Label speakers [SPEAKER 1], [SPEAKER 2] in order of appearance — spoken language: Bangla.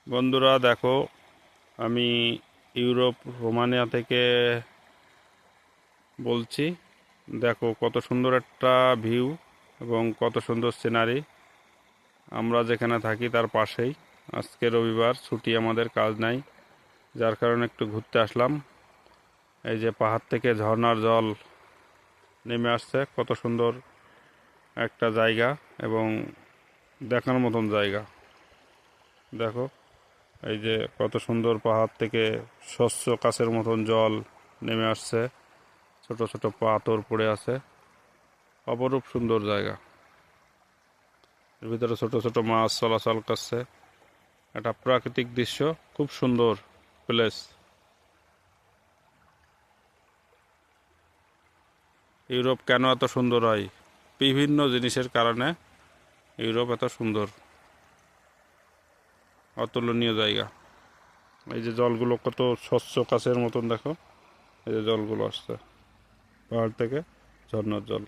[SPEAKER 1] বন্ধুরা দেখো, আমি ইউরোপ রোমানিয়া থেকে বলছি। দেখো কত সুন্দর একটা ভিউ এবং কত সুন্দর সিনারি। আমরা যেখানে থাকি তার পাশেই। আজকে রবিবার, ছুটি, আমাদের কাজ নাই, যার কারণে একটু ঘুরতে আসলাম। এই যে পাহাড় থেকে ঝর্ণার জল নেমে আসছে, কত সুন্দর একটা জায়গা এবং দেখার মতন জায়গা। দেখো, এই যে কত সুন্দর পাহাড় থেকে স্বচ্ছ কাচের মতন জল নেমে আসছে, ছোট ছোট পাথর পড়ে আছে। অপরূপ সুন্দর জায়গা। এর ভিতরে ছোট ছোট মাছ চলাচল করছে। একটা প্রাকৃতিক দৃশ্য, খুব সুন্দর প্লেস। ইউরোপ কেন এত সুন্দর হয়? বিভিন্ন জিনিসের কারণে ইউরোপ এত সুন্দর, অতুলনীয় জায়গা। এই যে জলগুলো কত স্বচ্ছ কাচের মতন, দেখো এই যে জলগুলো আসছে পাহাড় থেকে, ঝর্ণার জল।